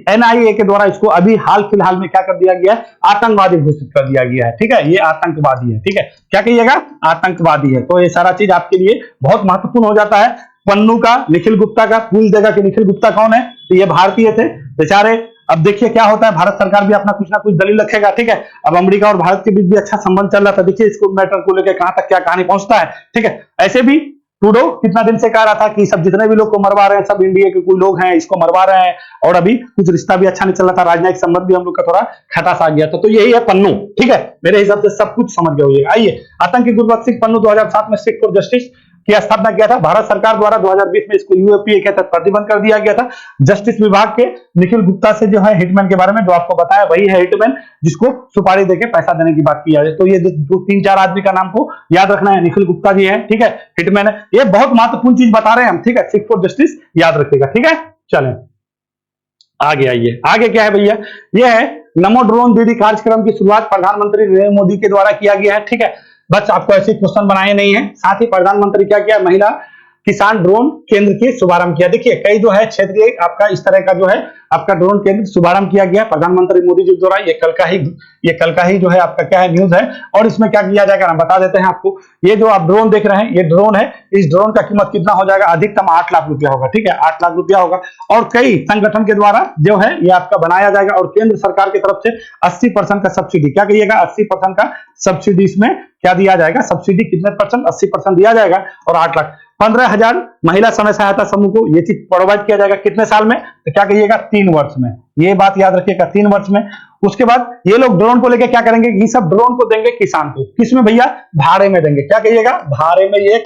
एनआईए के द्वारा इसको अभी हाल फिलहाल में क्या कर दिया गया है, आतंकवादी घोषित कर दिया गया है, ठीक है। ये आतंकवादी है, ठीक है, क्या कहिएगा, आतंकवादी है। तो ये सारा चीज आपके लिए बहुत महत्वपूर्ण हो जाता है। पन्नू का, निखिल गुप्ता का, पूछ देगा कि निखिल गुप्ता कौन है, तो ये भारतीय थे बेचारे, अब देखिए क्या होता है, भारत सरकार भी अपना कुछ ना कुछ दलील रखेगा, ठीक है। अब अमेरिका और भारत के बीच भी अच्छा संबंध चल रहा था, देखिए इसको मैटर को लेकर कहां तक क्या कहानी पहुंचता है, ठीक है। ऐसे भी ट्रूडो कितना दिन से कह रहा था कि सब जितने भी लोग को मरवा रहे हैं सब इंडिया के कोई लोग हैं, इसको मरवा रहे हैं, और अभी कुछ रिश्ता भी अच्छा नहीं चल रहा था, राजनयिक संबंध भी हम लोग का थोड़ा खटास आ गया था। तो यही है पन्नू, ठीक है, मेरे हिसाब से सब कुछ समझ गए होइएगा। आइए, आतंकी गुरबख्श सिंह पन्नू 2007 में सिख फॉर जस्टिस की स्थापना किया था। भारत सरकार द्वारा 2020 में इसको यूएपीए के तहत प्रतिबंध कर दिया गया था। जस्टिस विभाग के निखिल गुप्ता से जो है हिटमैन के बारे में जो आपको बताया वही है हिटमैन, जिसको सुपारी देके पैसा देने की बात की जाए। तो ये दो तीन चार आदमी का नाम को याद रखना है, निखिल गुप्ता जी है, ठीक है, हिटमैन है, ये बहुत महत्वपूर्ण चीज बता रहे हैं हम, ठीक है, सिख फॉर जस्टिस याद रखिएगा, ठीक है। चलें आगे, आइए आगे क्या है भैया, ये है नमो ड्रोन दीदी कार्यक्रम की शुरुआत प्रधानमंत्री नरेंद्र मोदी के द्वारा किया गया है, ठीक है। बस आपको ऐसे क्वेश्चन बनाए नहीं है। साथ ही प्रधानमंत्री क्या किया, महिला किसान ड्रोन केंद्र की शुभारंभ किया। देखिए कई जो है क्षेत्रीय आपका इस तरह का जो है आपका ड्रोन केंद्र शुभारंभ किया गया प्रधानमंत्री मोदी जी द्वारा। ये कल का ही जो है आपका क्या है न्यूज है। और इसमें क्या किया जाएगा ना बता देते हैं आपको। ये जो आप ड्रोन देख रहे हैं ये ड्रोन है, इस ड्रोन का कीमत कितना हो जाएगा, अधिकतम 8 लाख रुपया होगा, ठीक है, 8 लाख रुपया होगा। और कई संगठन के द्वारा जो है ये आपका बनाया जाएगा और केंद्र सरकार की तरफ से 80% का सब्सिडी, क्या कहिएगा 80% का सब्सिडी इसमें क्या दिया जाएगा, सब्सिडी कितने परसेंट, 80% दिया जाएगा। और 8 लाख 15,000 महिला समय सहायता समूह को ये चीज प्रोवाइड किया जाएगा कितने साल में, तो क्या कहिएगा 3 वर्ष में। ये बात याद रखिएगा 3 वर्ष में। उसके बाद ये लोग ड्रोन को लेके क्या करेंगे, ये सब ड्रोन को देंगे किसान को, किसमें भैया, भाड़े में देंगे, क्या कहिएगा भाड़े में। ये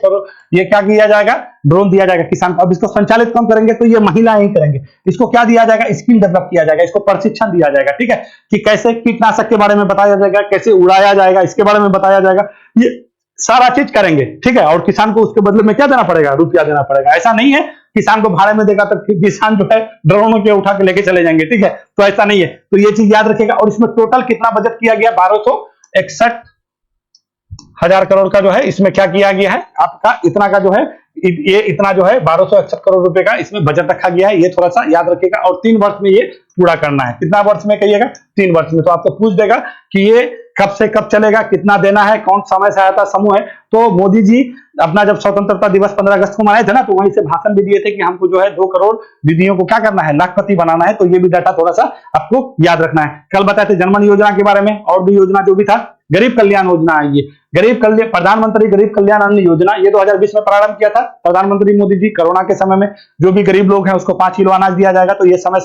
क्या किया जाएगा, ड्रोन दिया जाएगा किसान को। अब इसको संचालित कौन करेंगे, तो ये महिलाएं ही करेंगे। इसको क्या दिया जाएगा, स्किल डेवलप किया जाएगा, इसको प्रशिक्षण दिया जाएगा, ठीक है, कि कैसे कीटनाशक के बारे में बताया जाएगा, कैसे उड़ाया जाएगा इसके बारे में बताया जाएगा, ये सारा चीज करेंगे, ठीक है। और किसान को उसके बदले में क्या देना पड़ेगा, रुपया देना पड़ेगा। ऐसा नहीं है किसान को भाड़े में देगा तो किसान जो है ड्रोनों के उठा के लेके चले जाएंगे, ठीक है, तो ऐसा नहीं है। तो ये चीज याद रखिएगा। और इसमें टोटल कितना बजट किया गया, 1261,000 करोड़ का जो है इसमें क्या किया गया है आपका, इतना का जो है ये इतना जो है 1261 करोड़ रुपए का इसमें बजट रखा गया है। ये थोड़ा सा याद रखिएगा। और 3 वर्ष में ये पूरा करना है। कितना वर्ष में कहिएगा, 3 वर्ष में। तो आपको पूछ देगा कि ये कब से कब चलेगा, कितना देना है, कौन समय सहायता समूह है। तो मोदी जी अपना जब स्वतंत्रता दिवस 15 अगस्त को मनाए थे ना, तो वहीं से भाषण भी दिए थे कि हमको जो है 2 करोड़ दीदियों को क्या करना है, लाखपति बनाना है। तो ये भी डाटा थोड़ा सा आपको याद रखना है। कल बताए थे जनमन योजना के बारे में, और भी योजना जो भी था, गरीब कल्याण योजना है ये, प्रधानमंत्री गरीब कल्याण अन्न योजना, ये 2020 में प्रारंभ किया था प्रधानमंत्री मोदी जी। कोरोना के समय में जो भी गरीब लोग हैं उसको 5 किलो अनाज दिया जाएगा। तो ये समय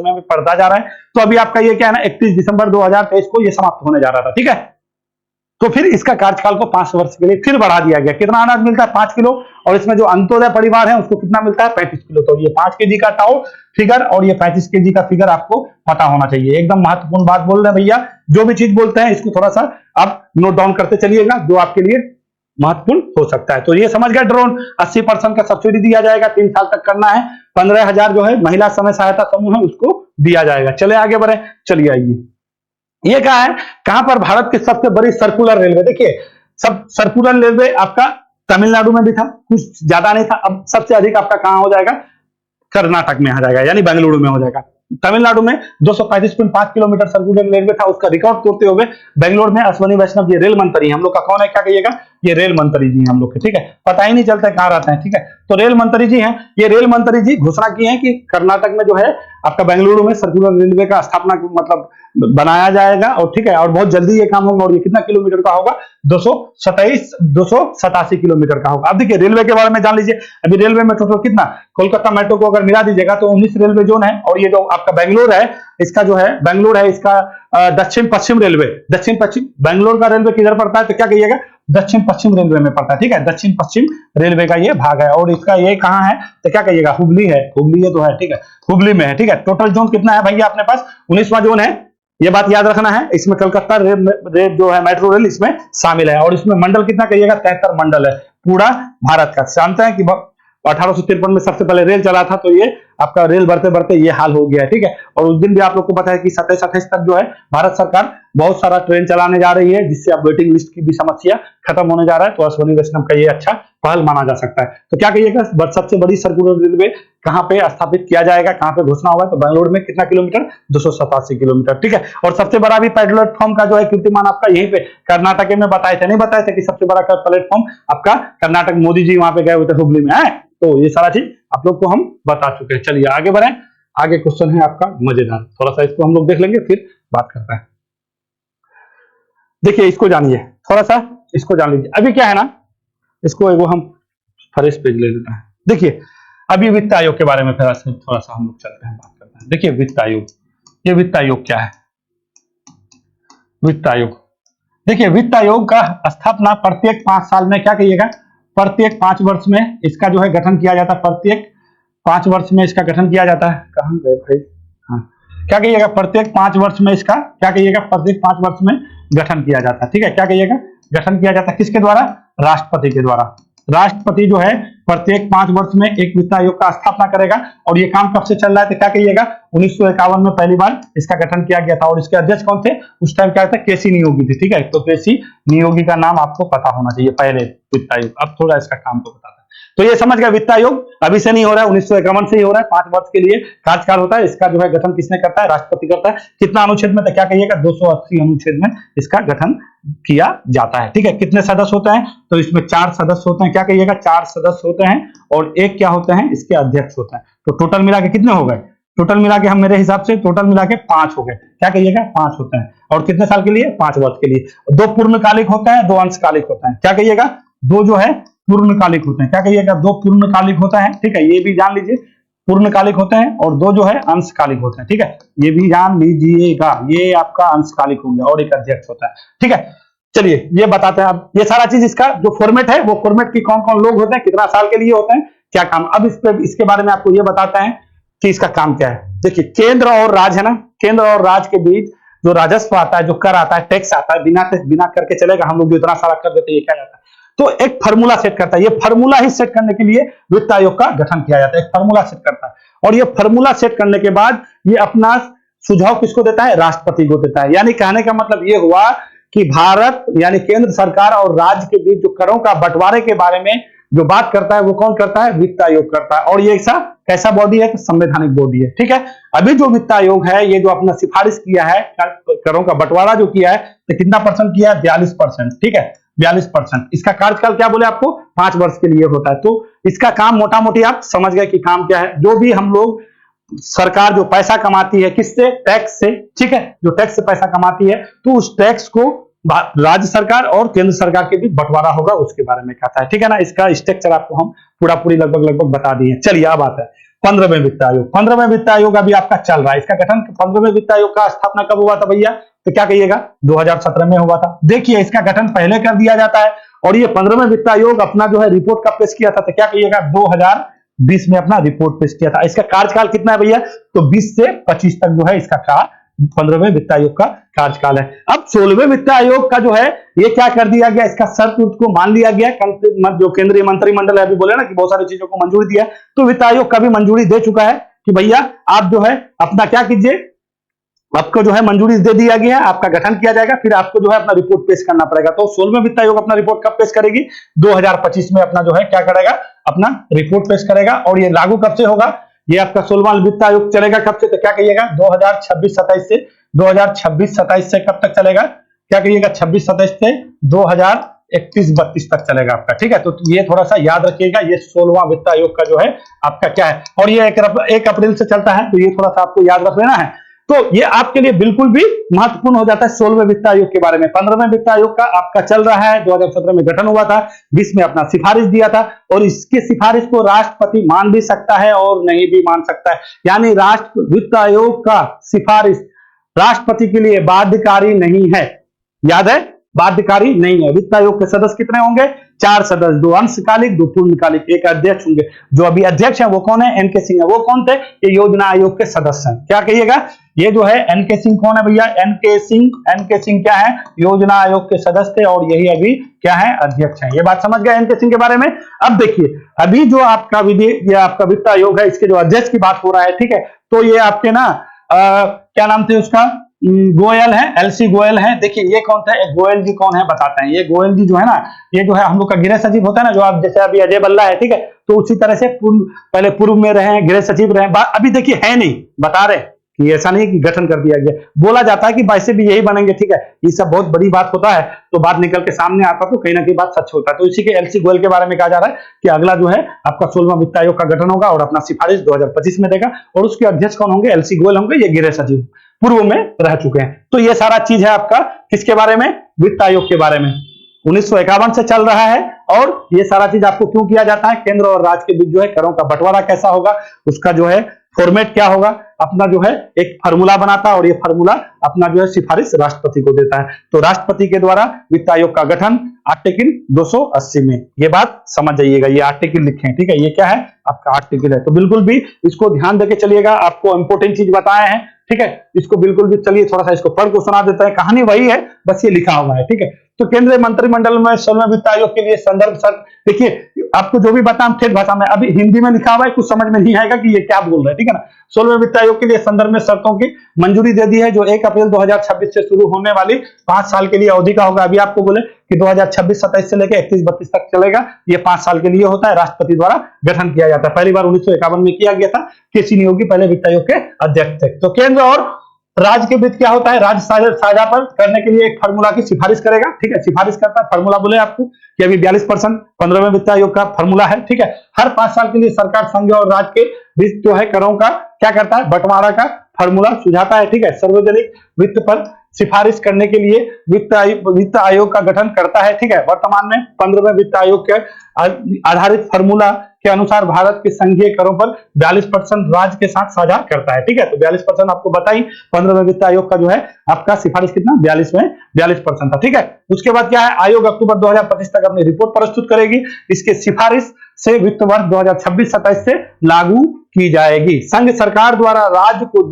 में बढ़ता जा रहा है। तो अभी आपका ये क्या है ना, 31 दिसंबर 2023 को ये समाप्त होने जा रहा था, ठीक है। तो फिर इसका कार्यकाल को 5 वर्ष के लिए फिर बढ़ा दिया गया। कितना अनाज मिलता है, 5 किलो। और इसमें जो अंत्योदय परिवार है उसको कितना मिलता है, 35 किलो। तो ये 5 केजी का टाओ फिगर और ये 35 केजी का फिगर आपको पता होना चाहिए। एकदम महत्वपूर्ण बात बोल रहे हैं भैया। जो भी चीज बोलते हैं इसको थोड़ा सा आप नोट डाउन करते चलिएगा, जो आपके लिए महत्वपूर्ण हो सकता है। तो ये समझ गया, ड्रोन 80% का सब्सिडी दिया जाएगा, 3 साल तक करना है। 15,000 जो है महिला समय सहायता समूह है उसको दिया जाएगा। चले आगे बढ़े, चलिए आइए। ये क्या है, कहां पर भारत की सबसे बड़ी सर्कुलर रेलवे, देखिए सब सर्कुलर रेलवे आपका तमिलनाडु में भी था, कुछ ज्यादा नहीं था। अब सबसे अधिक आपका कहां हो जाएगा, कर्नाटक में आ जाएगा, यानी बेंगलुरु में हो जाएगा। तमिलनाडु में 235.5 किलोमीटर सर्कुलर रेलवे था, उसका रिकॉर्ड तोड़ते हुए बेंगलोर में अश्वनी वैष्णव ये रेल मंत्री हम लोग का कौन है, क्या कहिएगा, ये रेल मंत्री जी हम लोग के, ठीक है, पता ही नहीं चलता कहां रहते हैं, ठीक है। तो रेल मंत्री जी हैं, ये रेल मंत्री जी घोषणा की है कि कर्नाटक में जो है आपका बेंगलुरु में सर्कुलर रेलवे का स्थापना मतलब बनाया जाएगा, और ठीक है, और बहुत जल्दी ये काम होगा। और ये कितना किलोमीटर का होगा, 287 किलोमीटर का होगा। अब देखिए रेलवे के बारे में जान लीजिए। अभी रेलवे में टोटल कितना, कोलकाता मेट्रो को अगर मिला दीजिएगा तो 19 रेलवे जोन है। और ये जो आपका बेंगलोर है, इसका जो है बेंगलोर है, इसका दक्षिण पश्चिम रेलवे, दक्षिण पश्चिम बेंगलोर का रेलवे किधर पड़ता है, तो क्या कहिएगा, दक्षिण पश्चिम रेलवे में पड़ता है, ठीक है, दक्षिण पश्चिम रेलवे का ये भाग है। और इसका ये कहां है, तो क्या कहिएगा, हुबली है, हुबली ये तो है, ठीक है, हुबली में है, ठीक है। टोटल जोन कितना है भैया अपने पास, 19वां जोन है, ये बात याद रखना है। इसमें कलकत्ता रेल जो है मेट्रो रेल इसमें शामिल है। और इसमें मंडल कितना कहिएगा, 73 मंडल है पूरा भारत का। जानते हैं कि 1853 में सबसे पहले रेल चला था, तो ये आपका रेल बढ़ते बढ़ते ये हाल हो गया है, ठीक है। और उस दिन भी आप लोग को पता है कि 27-28 तक जो है भारत सरकार बहुत सारा ट्रेन चलाने जा रही है, जिससे अब वेटिंग लिस्ट की भी समस्या खत्म होने जा रहा है। तो अश्वनी वैष्णव का ये अच्छा पहल माना जा सकता है। तो क्या कहिएगा, सबसे बड़ी सर्कुलर रेलवे कहां पे स्थापित किया जाएगा, कहां पे घोषणा हुआ है, तो बेंगलुरु में कितना किलोमीटर, 287 किलोमीटर, ठीक है। और सबसे बड़ा भी प्लेटफॉर्म का जो है कीर्तिमान आपका यहीं पे कर्नाटक में बताए थे, नहीं बताए थे कि सबसे बड़ा प्लेटफॉर्म आपका कर्नाटक, मोदी जी वहां पे गए हुए थे हुबली में है। तो ये सारा चीज आप लोग को हम बता चुके हैं। चलिए आगे बढ़े। आगे क्वेश्चन है आपका मजेदार, थोड़ा सा इसको हम लोग देख लेंगे फिर बात करते हैं। देखिए इसको जानिए, थोड़ा सा इसको जान लीजिए। अभी क्या है ना, इसको एगो हम फ्रेश पेज ले लेते हैं। देखिए अभी वित्त आयोग के बारे में थोड़ा सा हम लोग चलते हैं, बात करते हैं। देखिए वित्त आयोग, ये वित्त आयोग क्या है? वित्त आयोग, देखिए वित्त आयोग का स्थापना प्रत्येक 5 साल में, क्या कहिएगा, प्रत्येक 5 वर्ष में इसका जो है गठन किया जाता है। प्रत्येक 5 वर्ष में इसका गठन किया जाता है। कहां गए भाई? हाँ, क्या कहिएगा, प्रत्येक 5 वर्ष में इसका, क्या कहिएगा, प्रत्येक 5 वर्ष में गठन किया जाता है। ठीक है, क्या कहिएगा, गठन किया जाता है। किसके द्वारा? राष्ट्रपति के द्वारा। राष्ट्रपति जो है प्रत्येक 5 वर्ष में एक वित्त आयोग का स्थापना करेगा। और ये काम कब से चल रहा है? तो क्या कहिएगा, 1951 में पहली बार इसका गठन किया गया था। और इसके अध्यक्ष कौन थे उस टाइम? क्या था? केसी नियोगी थे। ठीक है, तो केसी नियोगी का नाम आपको पता होना चाहिए, पहले वित्त आयोग। अब थोड़ा इसका काम तो बताता है। तो ये समझ गया, वित्त आयोग अभी से नहीं हो रहा है, 1951 से ही हो रहा है। 5 वर्ष के लिए कार्यकाल होता है। इसका जो है गठन किसने करता है? राष्ट्रपति करता है। कितना अनुच्छेद में? तो क्या कहिएगा, 280 अनुच्छेद में इसका गठन किया जाता है। ठीक है, कितने सदस्य होते हैं? तो इसमें 4 सदस्य होते हैं। क्या कहिएगा, 4 सदस्य होते हैं। और एक क्या होते हैं? इसके अध्यक्ष होते हैं। तो टोटल मिला के कितने हो गए? टोटल मिला के हम, मेरे हिसाब से टोटल मिला के 5 हो गए। क्या कहिएगा, 5 होते हैं। और कितने साल के लिए? 5 वर्ष के लिए। 2 पूर्णकालिक होते हैं, 2 अंशकालिक होते हैं। क्या कहिएगा, 2 जो है पूर्णकालिक होते हैं। क्या कहिएगा, 2 पूर्णकालिक होता है। ठीक है, ये भी जान लीजिए, पूर्णकालिक होते हैं। और 2 जो है अंशकालिक होते हैं। ठीक है, ये भी जान लीजिएगा, ये आपका अंशकालिक हो गया। और एक अध्यक्ष होता है। ठीक है, चलिए ये बताते हैं अब। ये सारा चीज, इसका जो फॉर्मेट है, वो फॉर्मेट की कौन कौन लोग होते हैं, कितना साल के लिए होते हैं, क्या काम। अब इसके बारे में आपको ये बताते हैं कि इसका काम क्या है। देखिए केंद्र और राज्य है ना, केंद्र और राज्य के बीच जो राजस्व आता है, जो कर आता है, टैक्स आता है, बिना करके चलेगा। हम लोग जो इतना सारा कर देते हैं, ये क्या जाता है, तो एक फार्मूला सेट करता है। ये फार्मूला ही सेट करने के लिए वित्त आयोग का गठन किया जाता है। एक फार्मूला सेट करता है। और ये फार्मूला सेट करने के बाद ये अपना सुझाव किसको देता है? राष्ट्रपति को देता है। यानी कहने का मतलब ये हुआ कि भारत यानी केंद्र सरकार और राज्य के बीच जो करों का बंटवारे के बारे में जो बात करता है, वो कौन करता है? वित्त आयोग करता है। और ये कैसा बॉडी है? संवैधानिक बॉडी है। ठीक है, अभी जो वित्त आयोग है, ये जो अपना सिफारिश किया है, करों का बंटवारा जो किया है, तो कितना परसेंट किया है? 42%। ठीक है, 42%। इसका कार्यकाल क्या बोले आपको? 5 वर्ष के लिए होता है। तो इसका काम मोटा मोटी आप समझ गए कि काम क्या है। जो भी हम लोग, सरकार जो पैसा कमाती है, किससे? टैक्स से। ठीक है, जो टैक्स से पैसा कमाती है, तो उस टैक्स को राज्य सरकार और केंद्र सरकार के बीच बंटवारा होगा, उसके बारे में कहता है। ठीक है ना, इसका स्ट्रक्चर आपको हम पूरी लगभग बता दिए। चलिए अब आता है 15वें वित्त आयोग। 15वें वित्त आयोग अभी आपका चल रहा है। इसका गठन 15वें वित्त आयोग का स्थापना कब हुआ था भैया? तो क्या कहिएगा, 2017 में हुआ था। देखिए इसका गठन पहले कर दिया जाता है। और ये 15वें वित्त आयोग अपना जो है रिपोर्ट कब पेश किया था? तो क्या कहिएगा, 2020 में अपना रिपोर्ट पेश किया था। इसका कार्यकाल कितना है भैया? तो 20 से 25 तक जो है इसका 15वें वित्त आयोग का कार्यकाल है। अब 16वें वित्त आयोग का जो है, ये क्या कर दिया गया, इसका शर्त को मान लिया गया। जो केंद्रीय मंत्रिमंडल है, अभी बोले ना कि बहुत सारी चीजों को मंजूरी दिया, तो वित्त आयोग का भी मंजूरी दे चुका है कि भैया आप जो है अपना क्या कीजिए, आपको जो है मंजूरी दे दिया गया है, आपका गठन किया जाएगा, फिर आपको जो है अपना रिपोर्ट पेश करना पड़ेगा। तो 16वें वित्त आयोग अपना रिपोर्ट कब पेश करेगी? 2025 में अपना जो है क्या करेगा, अपना रिपोर्ट पेश करेगा। और ये लागू कब से होगा? ये आपका 16वां वित्त आयोग चलेगा कब से? तो क्या कहिएगा, 2026-27 से। 2026-27 से कब तक चलेगा? क्या कहिएगा, 26-27 से 2031-32 तक चलेगा आपका। ठीक है, तो ये थोड़ा सा याद रखिएगा, ये 16वां वित्त आयोग का जो है आपका क्या है। और ये 1 अप्रैल से चलता है, तो ये थोड़ा सा आपको याद रख लेना है। तो ये आपके लिए बिल्कुल भी महत्वपूर्ण हो जाता है 16वें वित्त आयोग के बारे में। 15वें वित्त आयोग का आपका चल रहा है, 2017 में गठन हुआ था, 20 में अपना सिफारिश दिया था। और इसके सिफारिश को राष्ट्रपति मान भी सकता है और नहीं भी मान सकता है। यानी वित्त आयोग का सिफारिश राष्ट्रपति के लिए बाध्यकारी नहीं है। याद है, बाध्यकारी नहीं है। वित्त आयोग के सदस्य कितने होंगे? 4 सदस्य, 2 अंशकालिक, 2 पूर्णकालिक, एक अध्यक्ष होंगे। जो अभी अध्यक्ष है वो कौन है? एनके सिंह है। वो कौन थे? ये योजना आयोग के सदस्य हैं। क्या कहिएगा, ये जो है एनके सिंह कौन है भैया? एनके सिंह क्या है? योजना आयोग के सदस्य थे और यही अभी क्या है? अध्यक्ष है। ये बात समझ गए एनके सिंह के बारे में। अब देखिए, अभी जो आपका आपका वित्त आयोग है, इसके जो अध्यक्ष की बात हो रहा है, ठीक है, तो ये आपके ना क्या नाम थे उसका? गोयल है, एलसी गोयल है। देखिए ये कौन था? गोयल जी कौन है बताते हैं। ये गोयल जी जो है ना, ये जो है हम लोग का गृह सचिव होता है ना, जो आप जैसे अभी अजय भल्ला है, ठीक है, तो उसी तरह से पहले पूर्व में रहे, गृह सचिव रहे। अभी देखिए है नहीं, बता रहे कि ऐसा नहीं कि गठन कर दिया गया, बोला जाता है कि वैसे भी यही बनेंगे, ठीक है। ये सब बहुत बड़ी बात होता है, तो बात निकल के सामने आता तो कहीं ना कहीं बात सच होता है। तो इसी के एलसी गोयल के बारे में कहा जा रहा है कि अगला जो है आपका 16वां वित्त आयोग का गठन होगा और अपना सिफारिश 2025 में देगा, और उसके अध्यक्ष कौन होंगे? एलसी गोयल होंगे, ये गृह सचिव पूर्व में रह चुके हैं। तो ये सारा चीज है आपका किसके बारे में? वित्त आयोग के बारे में। 1951 से चल रहा है, और ये सारा चीज आपको क्यों किया जाता है? केंद्र और राज्य के बीच जो है करों का बंटवारा कैसा होगा, उसका जो है फॉर्मेट क्या होगा, अपना जो है एक फार्मूला बनाता है, और ये फार्मूला अपना जो है सिफारिश राष्ट्रपति को देता है। तो राष्ट्रपति के द्वारा वित्त आयोग का गठन आर्टिकल 280 में, ये बात समझ जाइएगा, ये आर्टिकल लिखें, ठीक है। ये क्या है? आपका आर्टिकल है, तो बिल्कुल भी इसको ध्यान देके चलिएगा। आपको इंपोर्टेंट चीज बताए हैं, ठीक है। इसको बिल्कुल भी चलिए थोड़ा सा इसको पढ़ को सुना देते हैं, कहानी वही है, बस ये लिखा हुआ है, ठीक है। तो केंद्रीय मंत्रिमंडल में 16वें वित्त आयोग के लिए संदर्भ शर्त, देखिए आपको जो भी बताएं ठेठ भाषा में, अभी हिंदी में लिखा हुआ है, कुछ समझ में नहीं आएगा कि ये क्या बोल रहे हैं, ठीक है ना। 16वें वित्त आयोग के लिए संदर्भ में शर्तों की मंजूरी दे दी है, जो 1 अप्रैल 2026 से शुरू होने वाली 5 साल के लिए अवधि का होगा। अभी आपको बोले कि 2026-27 से लेकर 31-32 तक चलेगा, ये 5 साल के लिए होता है, राष्ट्रपति द्वारा गठन किया जाता है। पहली बार 1951 में किया गया था, केसी नियोगी पहले वित्त आयोग के अध्यक्ष थे। तो केंद्र और राज्य के बीच क्या होता है? राज्य साझा पर करने के लिए एक फार्मूला की सिफारिश करेगा, ठीक है। सिफारिश करता है, फार्मूला बोले आपको कि अभी 42% 15वें वित्त आयोग का फार्मूला है, ठीक है। हर 5 साल के लिए सरकार संघ और राज्य के बीच जो है करों का क्या करता है? बंटवारा का फार्मूला सुझाता है, ठीक है। सार्वजनिक वित्त पर सिफारिश करने के लिए वित्त आयोग का गठन करता है, ठीक है। वर्तमान में 15वें वित्त आयोग के आधारित फार्मूला के अनुसार भारत के संघीय करों पर 42% राज्य के साथ साझा करता है, ठीक है। तो 42% आपको बताई, 15वें वित्त आयोग का जो है आपका सिफारिश कितना? 42% था, ठीक है। उसके बाद क्या है? आयोग अक्टूबर 2025 तक अपनी रिपोर्ट प्रस्तुत करेगी। इसके सिफारिश से वित्त वर्ष 2026-27 से लागू की जाएगी। संघ सरकार द्वारा राज्य को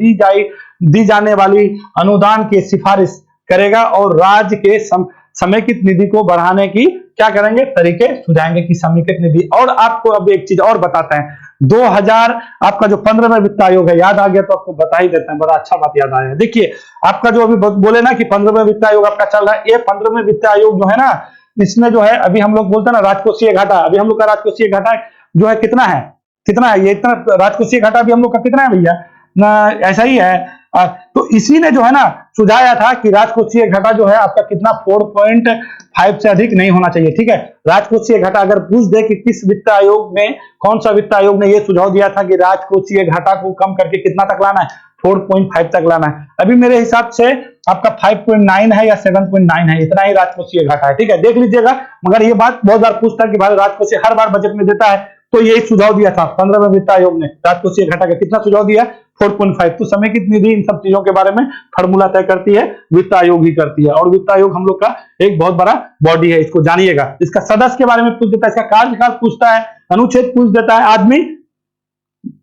दी जाने वाली अनुदान की सिफारिश करेगा, और राज्य के समेकित निधि को बढ़ाने की क्या करेंगे? तरीके सुझाएंगे कि समेकित निधि। और आपको अब एक चीज और बताते हैं, 2000 आपका जो 15वें वित्त आयोग है, याद आ गया तो आपको बता ही देते हैं, बड़ा अच्छा बात याद आया। देखिए आपका जो अभी बोले ना कि 15वें वित्त आयोग आपका चल रहा है, ये 15वें वित्त आयोग जो है ना, इसमें जो है अभी हम लोग बोलते हैं ना राजकोषीय घाटा, अभी हम लोग का राजकोषीय घाटा जो है कितना है? कितना है ये? इतना राजकोषीय घाटा अभी हम लोग का कितना है भैया ना? ऐसा ही है। तो इसी ने जो है ना सुझाया था कि राजकोषीय घाटा जो है आपका कितना 4.5 से अधिक नहीं होना चाहिए, ठीक है। राजकोषीय घाटा अगर पूछ दे कि किस वित्त आयोग ने, कौन सा वित्त आयोग ने यह सुझाव दिया था कि राजकोषीय घाटा को कम करके कितना तक लाना है? 4.5 तक लाना है। अभी मेरे हिसाब से आपका 5.9 है या 7.9 है, इतना ही राजकोषीय घाटा है, ठीक है। देख लीजिएगा, मगर ये बात बहुत बार पूछता है कि भाई राजकोषीय हर बार बजट में देता है, तो यही सुझाव दिया था 15वें वित्त आयोग ने, राजकोषीय घाटा का कितना सुझाव दिया? 4.5। तो समेकित निधि इन सब चीजों के बारे में फार्मूला तय करती है वित्त आयोग ही करती है, और वित्त आयोग हम लोग का एक बहुत बड़ा बॉडी है, इसको जानिएगा। इसका सदस्य के बारे में पूछ देता है, इसका कार्यकाल पूछता है, अनुच्छेद पूछ देता है, आदमी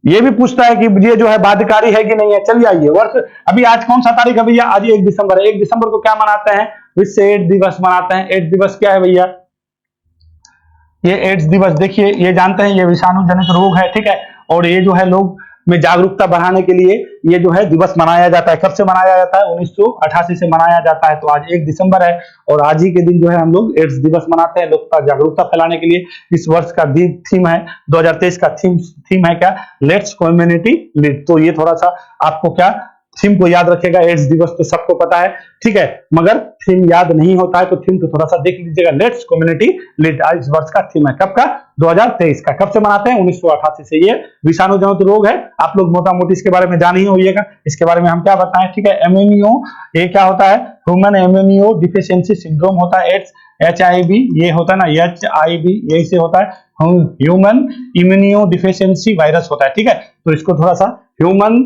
ये भी पूछता है कि ये जो है बाध्यकारी है कि नहीं है। चलिए आइए, वर्ष अभी आज कौन सा तारीख है भैया? आज 1 दिसंबर है। 1 दिसंबर को क्या मनाते हैं? विश्व एड्स दिवस मनाते हैं। एड्स दिवस क्या है भैया? ये एड्स दिवस देखिए, ये जानते हैं ये विषाणु जनित रोग है, ठीक है। और ये जो है लोग में जागरूकता बढ़ाने के लिए ये जो है दिवस मनाया जाता है। कब से मनाया जाता है? 1988 से मनाया जाता है। तो आज 1 दिसंबर है, और आज ही के दिन जो है हम लोग एड्स दिवस मनाते हैं, लोग का जागरूकता फैलाने के लिए। इस वर्ष का थीम है, 2023 का थीम है क्या? Let's community lead. तो ये थोड़ा सा आपको क्या थीम को याद रखेगा। एड्स दिवस तो सबको पता है, ठीक है, मगर थीम याद नहीं होता है, तो थीम को थोड़ा सा देख लीजिएगा। लेट्स कम्युनिटी लीड आज इस वर्ष का थीम है। कब का? 2023 का। कब से मनाते हैं? 1988 से। ये विषाणु जनित रोग है, आप लोग मोटा मोटी इसके बारे में जान ही होइएगा। इसके बारे में हम क्या बताएं, ठीक है। एमएमईओ, ये क्या होता है? ह्यूमन एमएमईओ डिफिशियंसी सिंड्रोम होता है। एड्स HIV ये होता है ना, HIV यही से होता है, ह्यूमन इम्यूनो डिफिशियंसी वायरस होता है, ठीक है। तो इसको थोड़ा सा ह्यूमन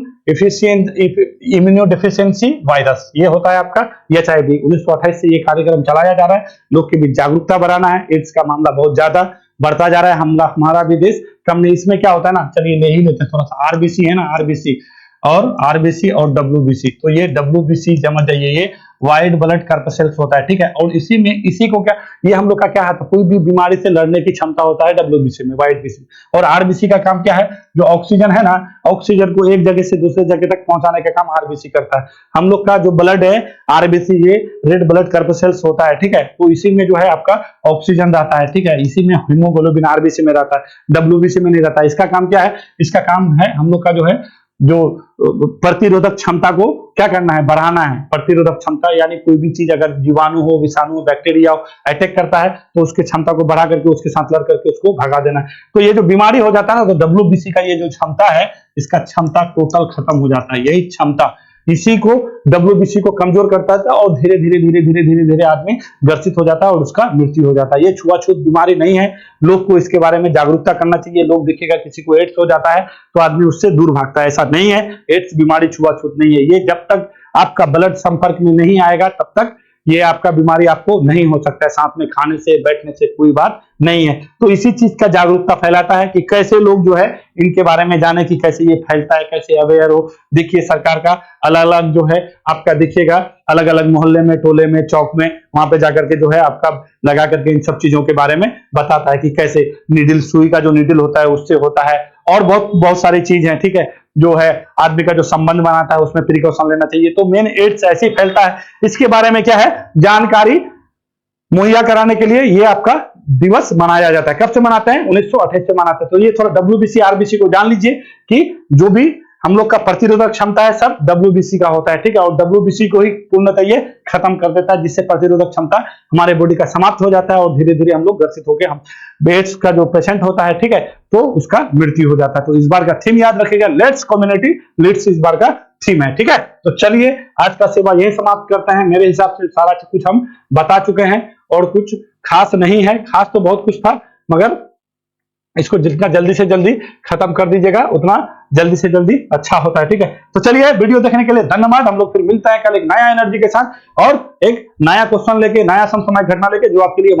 इम्यूनो डिफिशियंसी वायरस ये होता है आपका HIV। 1928 से ये कार्यक्रम चलाया जा रहा है, लोग के बीच जागरूकता बढ़ाना है। एड्स का मामला बहुत ज्यादा बढ़ता जा रहा है, हमारा भी देश कम नहीं। इसमें क्या होता है ना, चलिए ले ही लेते हैं थोड़ा सा। RBC है ना, RBC और WBC। तो ये WBC समझ जाइए, ये वाइट ब्लड कार्पसेल्स होता है, ठीक है। और इसी को क्या, ये हम लोग का क्या है, तो कोई भी बीमारी से लड़ने की क्षमता होता है WBC में, वाइट BC। और RBC का काम क्या है? जो ऑक्सीजन है ना, ऑक्सीजन को एक जगह से दूसरे जगह तक पहुंचाने का काम RBC करता है। हम लोग का जो ब्लड है RBC, ये रेड ब्लड कार्पसेल्स होता है, ठीक है। तो इसी में जो है आपका ऑक्सीजन रहता है, ठीक है। इसी में हीमोग्लोबिन RBC में रहता है, WBC में नहीं रहता है। इसका काम क्या है? इसका काम है हम लोग का जो है जो प्रतिरोधक क्षमता को क्या करना है, बढ़ाना है। प्रतिरोधक क्षमता यानी कोई भी चीज अगर जीवाणु हो, विषाणु हो, बैक्टीरिया हो, अटैक करता है तो उसकी क्षमता को बढ़ा करके उसके साथ लड़ करके उसको भगा देना है। तो ये जो बीमारी हो जाता है ना, तो WBC का ये जो क्षमता है, इसका क्षमता टोटल खत्म हो जाता है। यही क्षमता, इसी को WBC को कमजोर करता है और धीरे धीरे धीरे धीरे धीरे धीरे आदमी ग्रसित हो जाता है और उसका मृत्यु हो जाता है। ये छुआछूत बीमारी नहीं है, लोग को इसके बारे में जागरूकता करना चाहिए। लोग देखिएगा किसी को एड्स हो जाता है तो आदमी उससे दूर भागता है, ऐसा नहीं है। एड्स बीमारी छुआछूत नहीं है, ये जब तक आपका ब्लड संपर्क में नहीं आएगा तब तक ये आपका बीमारी आपको नहीं हो सकता है। साथ में खाने से बैठने से कोई बात नहीं है। तो इसी चीज का जागरूकता फैलाता है कि कैसे लोग जो है इनके बारे में जाने कि कैसे ये फैलता है, कैसे अवेयर हो। देखिए सरकार का अलग अलग जो है आपका दिखेगा, अलग अलग मोहल्ले में, टोले में, चौक में, वहां पे जाकर के जो है आपका लगा करके इन सब चीजों के बारे में बताता है कि कैसे नीडल, सुई का जो नीडल होता है उससे होता है, और बहुत बहुत सारी चीज है, ठीक है, जो है आदमी का जो संबंध बनाता है उसमें प्रिकॉशन लेना चाहिए। तो मेन एड्स ऐसे ही फैलता है, इसके बारे में क्या है जानकारी मुहैया कराने के लिए ये आपका दिवस मनाया जाता है। कब से मनाते हैं? 1928 से मनाते हैं। तो ये थोड़ा WBC RBC को जान लीजिए कि जो भी हम लोग का प्रतिरोधक क्षमता है सब WBC का होता है, ठीक है, और WBC को ही पूर्णतः ये खत्म कर देता है, जिससे प्रतिरोधक क्षमता हमारे बॉडी का समाप्त हो जाता है और धीरे धीरे हम लोग ग्रसित होकर हम एड्स का जो पेशेंट होता है, ठीक है, तो उसका मृत्यु हो जाता है। तो इस बार का थीम याद रखिएगा, लेट्स कम्युनिटी लीड्स इस बार का थीम है, ठीक है। तो चलिए आज का सेवा यही समाप्त करते हैं। मेरे हिसाब से सारा कुछ हम बता चुके हैं और कुछ खास नहीं है, खास तो बहुत कुछ था, मगर इसको जितना जल्दी से जल्दी खत्म कर दीजिएगा उतना जल्दी से जल्दी अच्छा होता है, ठीक है। तो चलिए वीडियो देखने के लिए धन्यवाद। हम लोग फिर मिलते हैं कल एक नया एनर्जी के साथ और एक नया क्वेश्चन लेके, नया समसामयिक घटना लेके जो आपके लिए